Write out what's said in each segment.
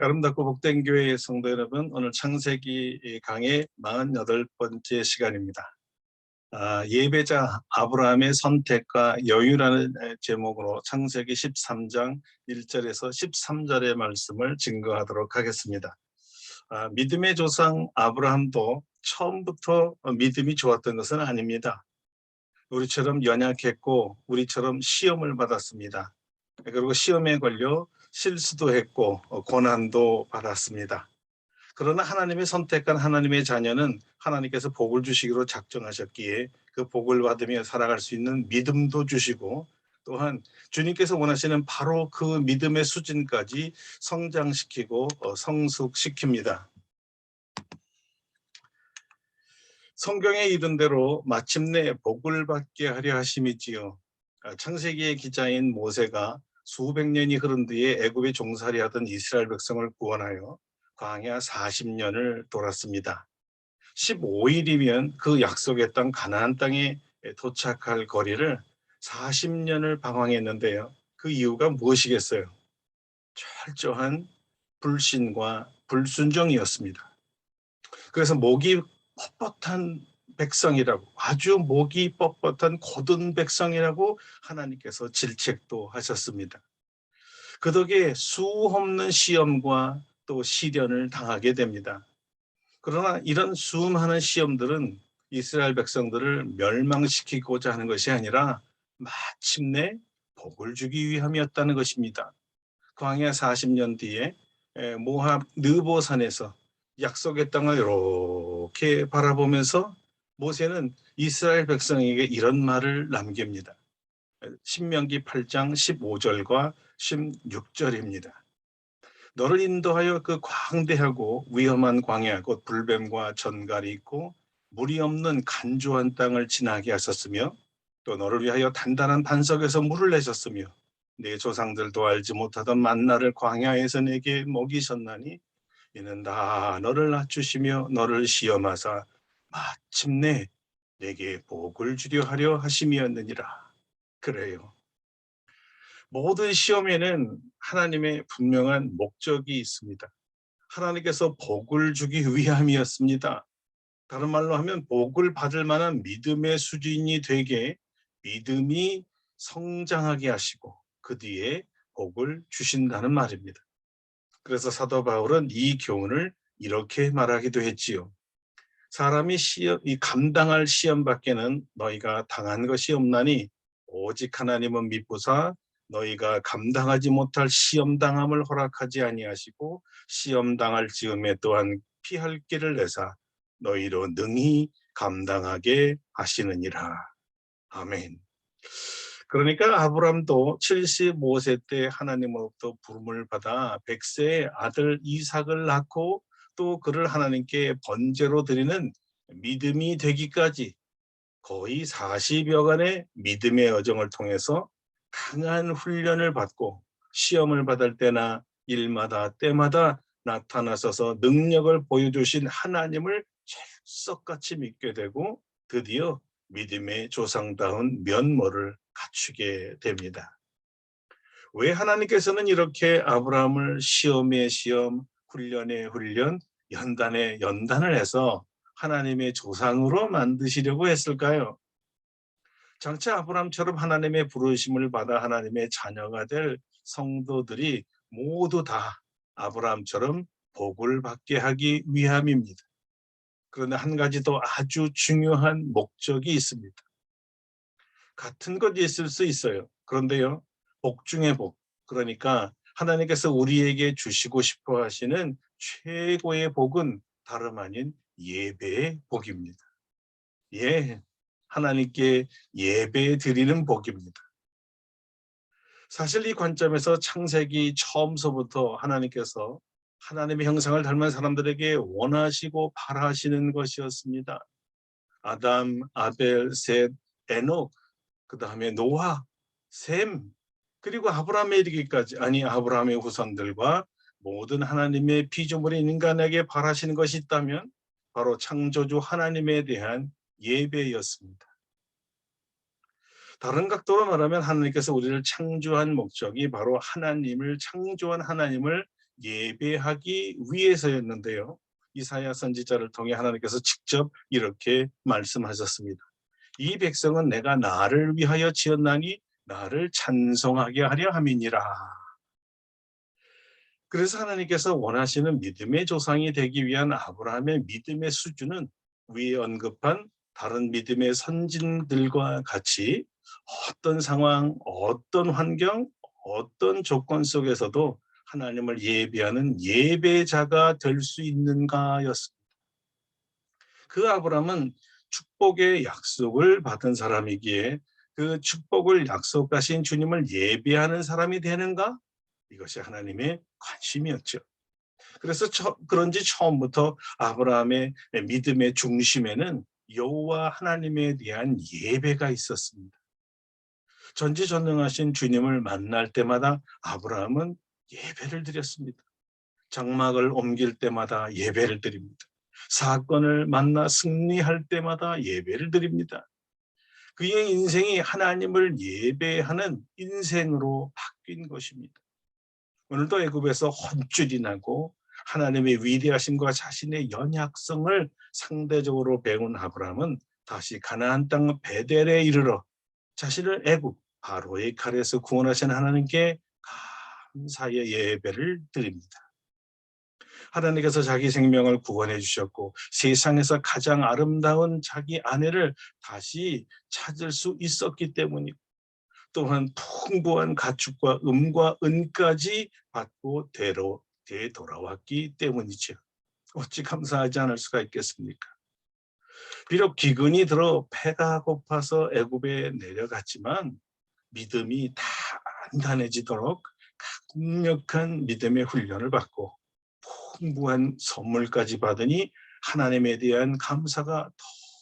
아름답고 복된 교회의 성도 여러분, 오늘 창세기 강의 48번째 시간입니다. 예배자 아브라함의 선택과 여유라는 제목으로 창세기 13장 1절에서 13절의 말씀을 증거하도록 하겠습니다. 믿음의 조상 아브라함도 처음부터 믿음이 좋았던 것은 아닙니다. 우리처럼 연약했고 우리처럼 시험을 받았습니다. 그리고 시험에 걸려 실수도 했고 고난도 받았습니다. 그러나 하나님의 선택한 하나님의 자녀는 하나님께서 복을 주시기로 작정하셨기에 그 복을 받으며 살아갈 수 있는 믿음도 주시고, 또한 주님께서 원하시는 바로 그 믿음의 수준까지 성장시키고 성숙시킵니다. 성경에 이른 대로 마침내 복을 받게 하려 하심이지요. 창세기의 기자인 모세가 수백 년이 흐른 뒤에 애굽에 종살이하던 이스라엘 백성을 구원하여 광야 40년을 돌았습니다. 15일이면 그 약속의 땅 가나안 땅에 도착할 거리를 40년을 방황했는데요. 그 이유가 무엇이겠어요? 철저한 불신과 불순종이었습니다. 그래서 목이 뻣뻣한 백성이라고, 아주 목이 뻣뻣한 고든 백성이라고 하나님께서 질책도 하셨습니다. 그 덕에 수없는 시험과 또 시련을 당하게 됩니다. 그러나 이런 수많은 시험들은 이스라엘 백성들을 멸망시키고자 하는 것이 아니라 마침내 복을 주기 위함이었다는 것입니다. 광야 40년 뒤에 모압 느보산에서 약속의 땅을 이렇게 바라보면서 모세는 이스라엘 백성에게 이런 말을 남깁니다. 신명기 8장 15절과 16절입니다. 너를 인도하여 그 광대하고 위험한 광야 곧 불뱀과 전갈이 있고 물이 없는 간조한 땅을 지나게 하셨으며, 또 너를 위하여 단단한 반석에서 물을 내셨으며 내 조상들도 알지 못하던 만나를 광야에서 내게 먹이셨나니 이는 다 너를 낮추시며 너를 시험하사 마침내 내게 복을 주려 하려 하심이었느니라. 그래요. 모든 시험에는 하나님의 분명한 목적이 있습니다. 하나님께서 복을 주기 위함이었습니다. 다른 말로 하면 복을 받을 만한 믿음의 수준이 되게 믿음이 성장하게 하시고 그 뒤에 복을 주신다는 말입니다. 그래서 사도 바울은 이 교훈을 이렇게 말하기도 했지요. 사람이 감당할 시험 밖에는 너희가 당한 것이 없나니 오직 하나님은 미쁘사 너희가 감당하지 못할 시험 당함을 허락하지 아니하시고 시험 당할 즈음에 또한 피할 길을 내사 너희로 능히 감당하게 하시느니라. 아멘. 그러니까 아브람도 75세 때 하나님으로부터 부름을 받아 100세의 아들 이삭을 낳고 또 그를 하나님께 번제로 드리는 믿음이 되기까지 거의 40여간의 믿음의 여정을 통해서 강한 훈련을 받고 시험을 받을 때나 일마다 때마다 나타나셔서 능력을 보여주신 하나님을 철석같이 믿게 되고 드디어 믿음의 조상다운 면모를 갖추게 됩니다. 왜 하나님께서는 이렇게 아브라함을 시험에 시험, 훈련에 훈련, 연단에 연단을 해서 하나님의 조상으로 만드시려고 했을까요? 장차 아브라함처럼 하나님의 부르심을 받아 하나님의 자녀가 될 성도들이 모두 다 아브라함처럼 복을 받게 하기 위함입니다. 그런데 한 가지 더 아주 중요한 목적이 있습니다. 같은 것이 있을 수 있어요. 그런데요, 복 중의 복, 그러니까 하나님께서 우리에게 주시고 싶어 하시는 최고의 복은 다름 아닌 예배의 복입니다. 예, 하나님께 예배 드리는 복입니다. 사실 이 관점에서 창세기 처음서부터 하나님께서 하나님의 형상을 닮은 사람들에게 원하시고 바라시는 것이었습니다. 아담, 아벨, 셋, 에녹, 그 다음에 노아, 셈, 그리고 아브라함에 이르기까지, 아니 아브라함의 후손들과 모든 하나님의 피조물인 인간에게 바라시는 것이 있다면 바로 창조주 하나님에 대한 예배였습니다. 다른 각도로 말하면 하나님께서 우리를 창조한 목적이 바로 하나님을, 창조한 하나님을 예배하기 위해서였는데요. 이사야 선지자를 통해 하나님께서 직접 이렇게 말씀하셨습니다. 이 백성은 내가 나를 위하여 지었나니 나를 찬송하게 하려 함이니라. 그래서 하나님께서 원하시는 믿음의 조상이 되기 위한 아브라함의 믿음의 수준은 위에 언급한 다른 믿음의 선진들과 같이 어떤 상황, 어떤 환경, 어떤 조건 속에서도 하나님을 예배하는 예배자가 될 수 있는가였습니다. 그 아브라함은 축복의 약속을 받은 사람이기에 그 축복을 약속하신 주님을 예배하는 사람이 되는가? 이것이 하나님의 관심이었죠. 그래서 그런지 처음부터 아브라함의 믿음의 중심에는 여호와 하나님에 대한 예배가 있었습니다. 전지전능하신 주님을 만날 때마다 아브라함은 예배를 드렸습니다. 장막을 옮길 때마다 예배를 드립니다. 사건을 만나 승리할 때마다 예배를 드립니다. 그의 인생이 하나님을 예배하는 인생으로 바뀐 것입니다. 오늘도 애굽에서 혼쭐이 나고 하나님의 위대하심과 자신의 연약성을 상대적으로 배운 아브라함은 다시 가나안 땅 베델에 이르러 자신을 애굽 바로의 칼에서 구원하신 하나님께 감사의 예배를 드립니다. 하나님께서 자기 생명을 구원해 주셨고 세상에서 가장 아름다운 자기 아내를 다시 찾을 수 있었기 때문이고 또한 풍부한 가축과 음과 은까지 받고 되돌아왔기 때문이죠. 어찌 감사하지 않을 수가 있겠습니까? 비록 기근이 들어 배가 고파서 애굽에 내려갔지만 믿음이 단단해지도록 강력한 믿음의 훈련을 받고 풍부한 선물까지 받으니 하나님에 대한 감사가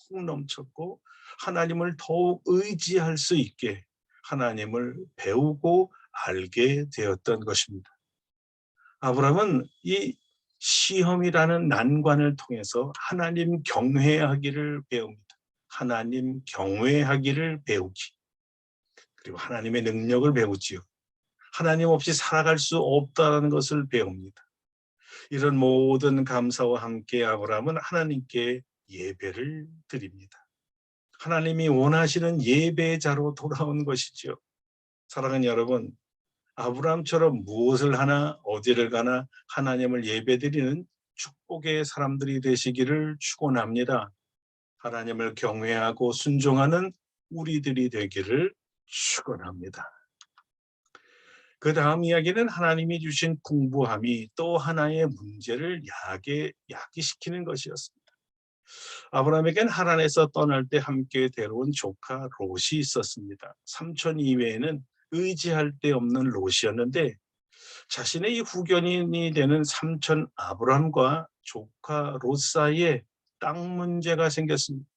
더욱 넘쳤고 하나님을 더욱 의지할 수 있게 하나님을 배우고 알게 되었던 것입니다. 아브라함은 이 시험이라는 난관을 통해서 하나님 경외하기를 배웁니다. 하나님 경외하기를 배우기. 그리고 하나님의 능력을 배우지요. 하나님 없이 살아갈 수 없다는 것을 배웁니다. 이런 모든 감사와 함께 아브라함은 하나님께 예배를 드립니다. 하나님이 원하시는 예배자로 돌아온 것이지요. 사랑하는 여러분, 아브라함처럼 무엇을 하나 어디를 가나 하나님을 예배드리는 축복의 사람들이 되시기를 축원합니다. 하나님을 경외하고 순종하는 우리들이 되기를 축원합니다. 그 다음 이야기는 하나님이 주신 풍부함이 또 하나의 문제를 야기시키는 것이었습니다. 아브라함에겐 하란에서 떠날 때 함께 데려온 조카 롯이 있었습니다. 삼촌 이외에는 의지할 데 없는 롯이었는데 자신의 이 후견인이 되는 삼촌 아브라함과 조카 롯 사이에 땅 문제가 생겼습니다.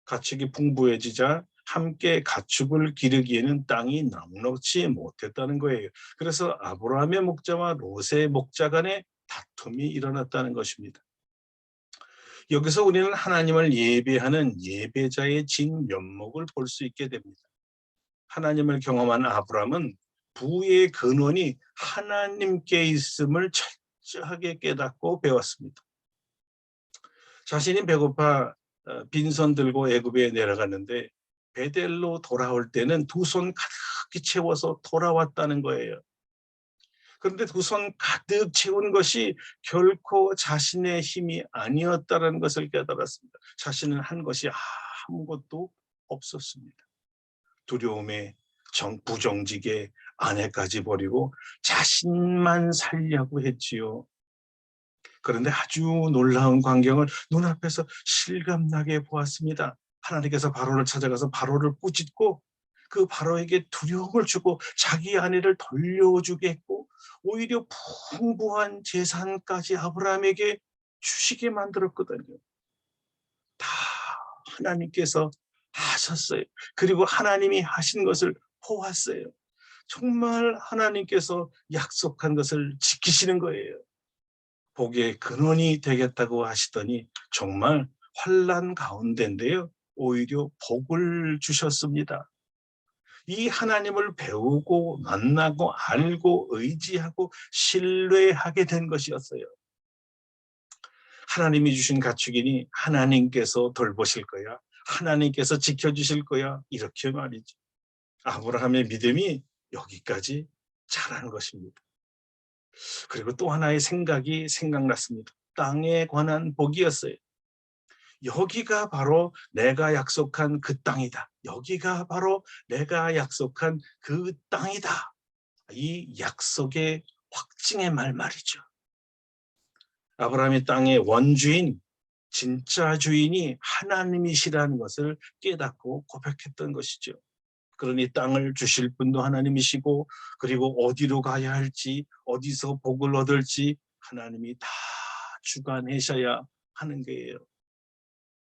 가축이 풍부해지자 함께 가축을 기르기에는 땅이 넉넉지 못했다는 거예요. 그래서 아브라함의 목자와 롯의 목자 간에 다툼이 일어났다는 것입니다. 여기서 우리는 하나님을 예배하는 예배자의 진면목을 볼 수 있게 됩니다. 하나님을 경험한 아브라함은 부의 근원이 하나님께 있음을 철저하게 깨닫고 배웠습니다. 자신이 배고파 빈손 들고 애굽에 내려갔는데 베델로 돌아올 때는 두 손 가득히 채워서 돌아왔다는 거예요. 그런데 두 손 가득 채운 것이 결코 자신의 힘이 아니었다는 것을 깨달았습니다. 자신은 한 것이 아무것도 없었습니다. 두려움에 부정직에 아내까지 버리고 자신만 살려고 했지요. 그런데 아주 놀라운 광경을 눈앞에서 실감나게 보았습니다. 하나님께서 바로를 찾아가서 바로를 꾸짖고 그 바로에게 두려움을 주고 자기 아내를 돌려주게 했고 오히려 풍부한 재산까지 아브라함에게 주시게 만들었거든요. 다 하나님께서 하셨어요. 그리고 하나님이 하신 것을 보았어요. 정말 하나님께서 약속한 것을 지키시는 거예요. 복의 근원이 되겠다고 하시더니 정말 환난 가운데인데요. 오히려 복을 주셨습니다. 이 하나님을 배우고 만나고 알고 의지하고 신뢰하게 된 것이었어요. 하나님이 주신 가축이니 하나님께서 돌보실 거야. 하나님께서 지켜주실 거야. 이렇게 말이죠. 아브라함의 믿음이 여기까지 자라는 것입니다. 그리고 또 하나의 생각이 생각났습니다. 땅에 관한 복이었어요. 여기가 바로 내가 약속한 그 땅이다. 여기가 바로 내가 약속한 그 땅이다. 이 약속의 확증의 말이죠. 아브라함이 땅의 원주인, 진짜 주인이 하나님이시라는 것을 깨닫고 고백했던 것이죠. 그러니 땅을 주실 분도 하나님이시고, 그리고 어디로 가야 할지, 어디서 복을 얻을지 하나님이 다 주관하셔야 하는 거예요.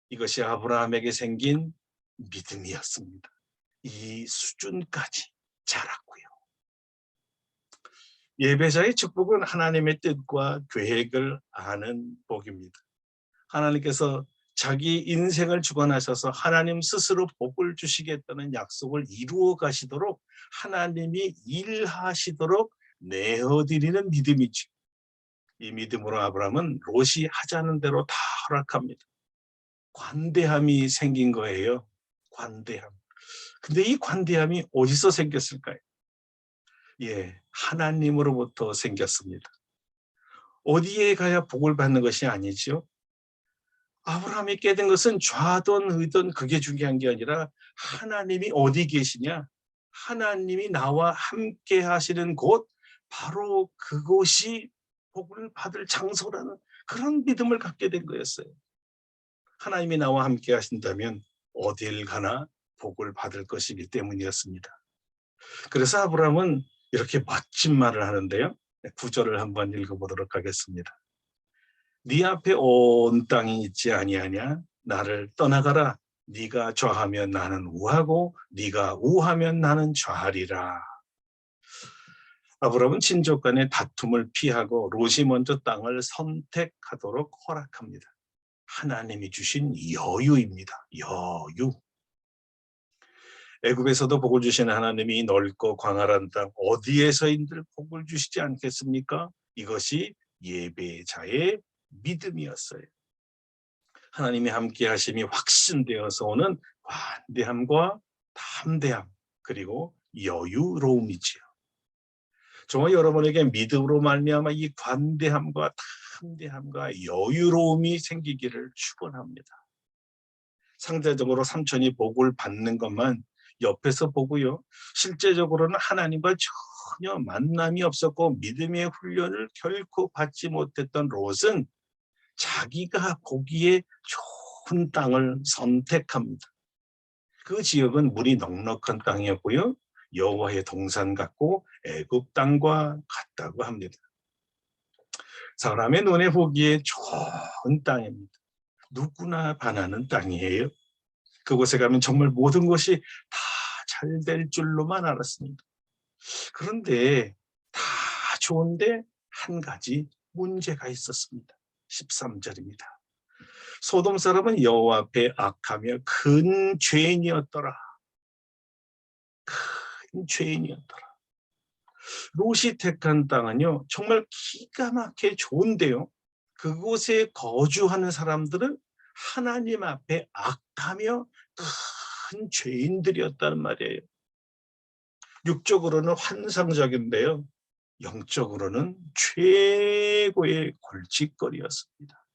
이것이 아브라함에게 생긴 믿음이었습니다. 이 수준까지 자랐고요. 예배자의 축복은 하나님의 뜻과 계획을 아는 복입니다. 하나님께서 자기 인생을 주관하셔서 하나님 스스로 복을 주시겠다는 약속을 이루어 가시도록 하나님이 일하시도록 내어드리는 믿음이죠. 이 믿음으로 아브라함은 롯이 하자는 대로 다 허락합니다. 관대함이 생긴 거예요. 관대함. 근데 이 관대함이 어디서 생겼을까요? 예, 하나님으로부터 생겼습니다. 어디에 가야 복을 받는 것이 아니죠. 아브라함이 깨닫은 것은 좌든 의든 그게 중요한 게 아니라 하나님이 어디 계시냐? 하나님이 나와 함께 하시는 곳, 바로 그곳이 복을 받을 장소라는 그런 믿음을 갖게 된 거였어요. 하나님이 나와 함께 하신다면 어딜 가나 복을 받을 것이기 때문이었습니다. 그래서 아브라함은 이렇게 멋진 말을 하는데요. 9절을 한번 읽어보도록 하겠습니다. 네 앞에 온 땅이 있지 아니하냐? 나를 떠나가라. 네가 좌하면 나는 우하고 네가 우하면 나는 좌하리라. 아브라함은 친족 간의 다툼을 피하고 롯이 먼저 땅을 선택하도록 허락합니다. 하나님이 주신 여유입니다. 여유. 애굽에서도 복을 주신 하나님이 넓고 광활한 땅 어디에서인들 복을 주시지 않겠습니까? 이것이 예배자의 믿음이었어요. 하나님이 함께 하심이 확신되어서 오는 관대함과 담대함, 그리고 여유로움이지요. 저와 여러분에게 믿음으로 말미암아 이 관대함과 담대함과 여유로움이 생기기를 축원합니다. 상대적으로 삼촌이 복을 받는 것만 옆에서 보고요. 실제적으로는 하나님과 전혀 만남이 없었고 믿음의 훈련을 결코 받지 못했던 롯은 자기가 보기에 좋은 땅을 선택합니다. 그 지역은 물이 넉넉한 땅이었고요. 여호와의 동산 같고 애굽 땅과 같다고 합니다. 사람의 눈에 보기에 좋은 땅입니다. 누구나 반하는 땅이에요. 그곳에 가면 정말 모든 것이 다 잘 될 줄로만 알았습니다. 그런데 다 좋은데 한 가지 문제가 있었습니다. 13절입니다. 소돔 사람은 여호와 앞에 악하며 큰 죄인이었더라. 큰 죄인이었더라. 롯이 택한 땅은요, 정말 기가 막히게 좋은데요. 그곳에 거주하는 사람들은 하나님 앞에 악하며 큰 죄인들이었다는 말이에요. 육적으로는 환상적인데요. 영적으로는 최고의 골칫거리였습니다.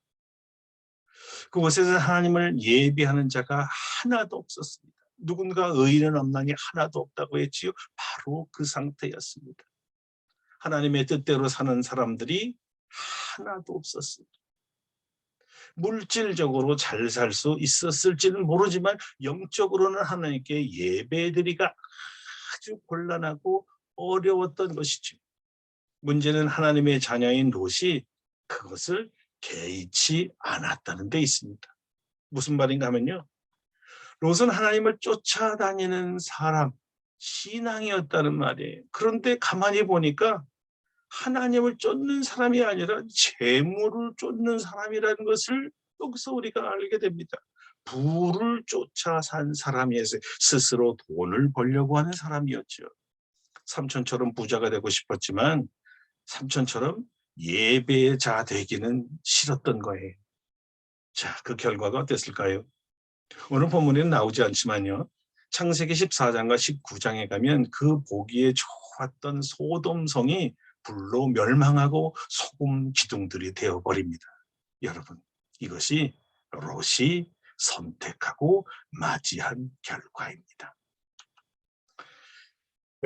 그곳에서 하나님을 예비하는 자가 하나도 없었습니다. 누군가 의인은 없나니 하나도 없다고 했지요. 바로 그 상태였습니다. 하나님의 뜻대로 사는 사람들이 하나도 없었습니다. 물질적으로 잘 살 수 있었을지는 모르지만 영적으로는 하나님께 예배드리기가 아주 곤란하고 어려웠던 것이죠. 문제는 하나님의 자녀인 롯이 그것을 개의치 않았다는 데 있습니다. 무슨 말인가 하면요. 롯은 하나님을 쫓아다니는 사람, 신앙이었다는 말이에요. 그런데 가만히 보니까 하나님을 쫓는 사람이 아니라 재물을 쫓는 사람이라는 것을 여기서 우리가 알게 됩니다. 부를 쫓아 산 사람이었어요. 스스로 돈을 벌려고 하는 사람이었죠. 삼촌처럼 부자가 되고 싶었지만 삼촌처럼 예배자 되기는 싫었던 거예요. 자, 그 결과가 어땠을까요? 오늘 본문에는 나오지 않지만요. 창세기 14장과 19장에 가면 그 보기에 좋았던 소돔성이 불로 멸망하고 소금 기둥들이 되어버립니다. 여러분, 이것이 롯이 선택하고 맞이한 결과입니다.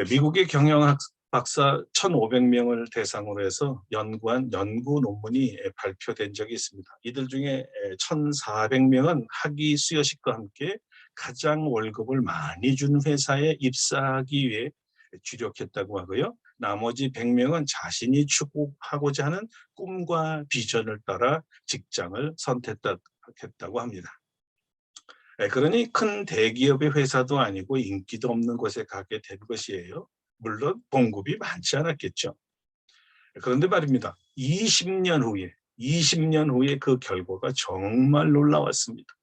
미국의 경영학 박사 1,500명을 대상으로 해서 연구한 연구 논문이 발표된 적이 있습니다. 이들 중에 1,400명은 학위 수여식과 함께 가장 월급을 많이 준 회사에 입사하기 위해 주력했다고 하고요. 나머지 100명은 자신이 추구하고자 하는 꿈과 비전을 따라 직장을 선택했다고 합니다. 그러니 큰 대기업의 회사도 아니고 인기도 없는 곳에 가게 된 것이에요. 물론 봉급이 많지 않았겠죠. 그런데 말입니다. 20년 후에 그 결과가 정말 놀라웠습니다.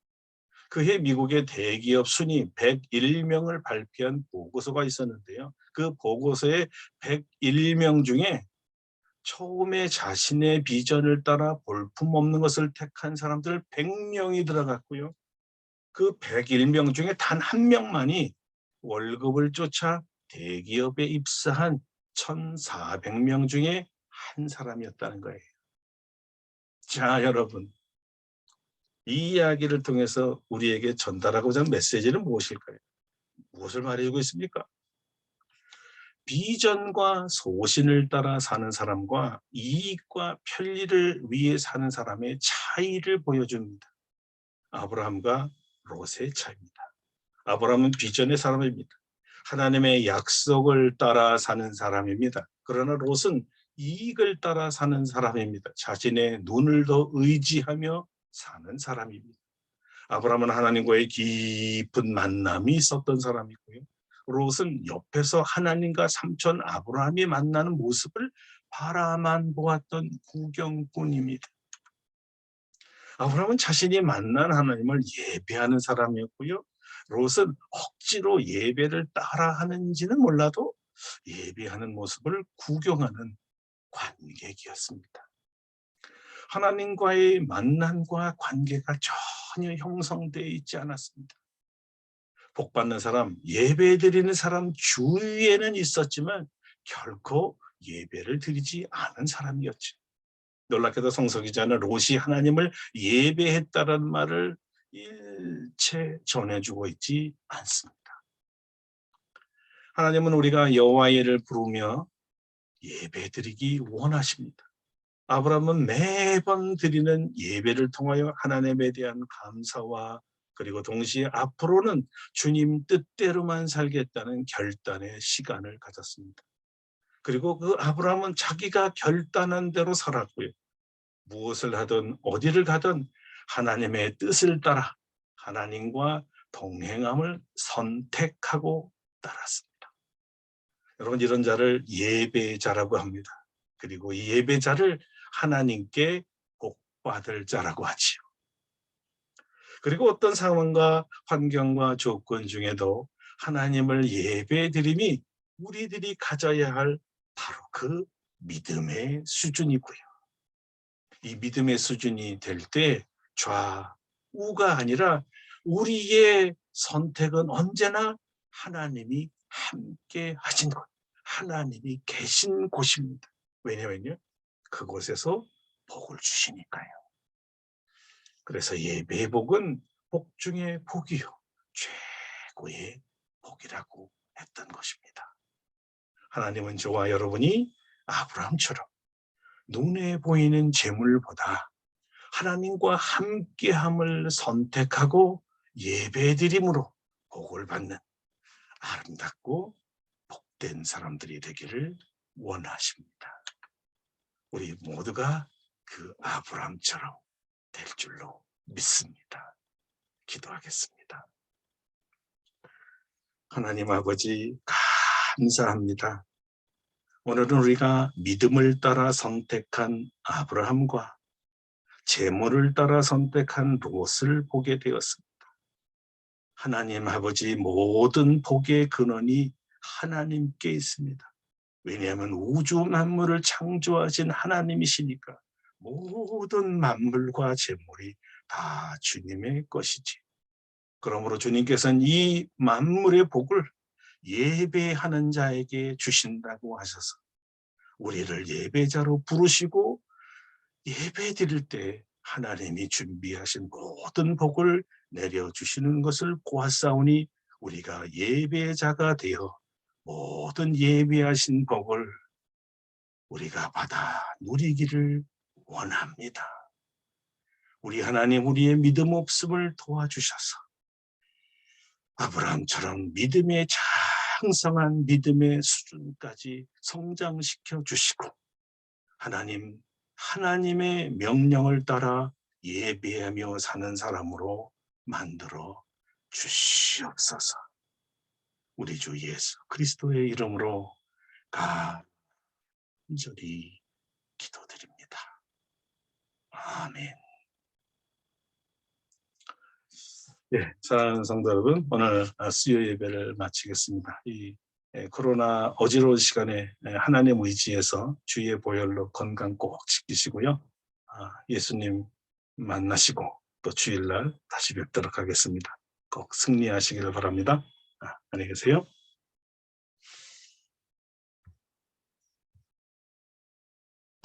그해 미국의 대기업 순위 101명을 발표한 보고서가 있었는데요. 그 보고서의 101명 중에 처음에 자신의 비전을 따라 볼품없는 것을 택한 사람들 100명이 들어갔고요. 그 101명 중에 단 한 명만이 월급을 쫓아 대기업에 입사한 1,400명 중에 한 사람이었다는 거예요. 자, 여러분. 이 이야기를 통해서 우리에게 전달하고자 하는 메시지는 무엇일까요? 무엇을 말해주고 있습니까? 비전과 소신을 따라 사는 사람과 이익과 편리를 위해 사는 사람의 차이를 보여줍니다. 아브라함과 롯의 차이입니다. 아브라함은 비전의 사람입니다. 하나님의 약속을 따라 사는 사람입니다. 그러나 롯은 이익을 따라 사는 사람입니다. 자신의 눈을 더 의지하며 사는 사람입니다. 아브라함은 하나님과의 깊은 만남이 있었던 사람이고요. 롯은 옆에서 하나님과 삼촌 아브라함이 만나는 모습을 바라만 보았던 구경꾼입니다. 아브라함은 자신이 만난 하나님을 예배하는 사람이었고요. 롯은 억지로 예배를 따라하는지는 몰라도 예배하는 모습을 구경하는 관객이었습니다. 하나님과의 만남과 관계가 전혀 형성되어 있지 않았습니다. 복받는 사람, 예배드리는 사람 주위에는 있었지만 결코 예배를 드리지 않은 사람이었죠. 놀랍게도 성서기자는 롯이 하나님을 예배했다는 말을 일체 전해주고 있지 않습니다. 하나님은 우리가 여호와의 이름을 부르며 예배드리기 원하십니다. 아브라함은 매번 드리는 예배를 통하여 하나님에 대한 감사와 그리고 동시에 앞으로는 주님 뜻대로만 살겠다는 결단의 시간을 가졌습니다. 그리고 그 아브라함은 자기가 결단한 대로 살았고요. 무엇을 하든 어디를 가든 하나님의 뜻을 따라 하나님과 동행함을 선택하고 따랐습니다. 여러분, 이런 자를 예배자라고 합니다. 그리고 이 예배자를 하나님께 복받을 자라고 하지요. 그리고 어떤 상황과 환경과 조건 중에도 하나님을 예배드림이 우리들이 가져야 할 바로 그 믿음의 수준이고요. 이 믿음의 수준이 될 때 좌우가 아니라 우리의 선택은 언제나 하나님이 함께 하신 곳, 하나님이 계신 곳입니다. 왜냐면요, 그곳에서 복을 주시니까요. 그래서 예배의 복은 복 중에 복이요, 최고의 복이라고 했던 것입니다. 하나님은 저와 여러분이 아브라함처럼 눈에 보이는 재물보다 하나님과 함께함을 선택하고 예배드림으로 복을 받는 아름답고 복된 사람들이 되기를 원하십니다. 우리 모두가 그 아브라함처럼 될 줄로 믿습니다. 기도하겠습니다. 하나님 아버지, 감사합니다. 오늘은 우리가 믿음을 따라 선택한 아브라함과 재물을 따라 선택한 롯을 보게 되었습니다. 하나님 아버지 모든 복의 근원이 하나님께 있습니다. 왜냐하면 우주 만물을 창조하신 하나님이시니까 모든 만물과 재물이 다 주님의 것이지. 그러므로 주님께서는 이 만물의 복을 예배하는 자에게 주신다고 하셔서 우리를 예배자로 부르시고 예배 드릴 때 하나님이 준비하신 모든 복을 내려주시는 것을 보았사오니 우리가 예배자가 되어 모든 예배하신 복을 우리가 받아 누리기를 원합니다. 우리 하나님 우리의 믿음 없음을 도와주셔서 아브라함처럼 믿음의 장성한 믿음의 수준까지 성장시켜 주시고 하나님의 명령을 따라 예배하며 사는 사람으로 만들어 주시옵소서. 우리 주 예수 그리스도의 이름으로 간절히 기도드립니다. 아멘. 네, 사랑하는 성도 여러분, 오늘 수요 예배를 마치겠습니다. 이 코로나 어지러운 시간에 하나님 의지에서 주의 보혈로 건강 꼭 지키시고요. 예수님 만나시고 또 주일날 다시 뵙도록 하겠습니다. 꼭 승리하시기를 바랍니다. 안녕히 계세요.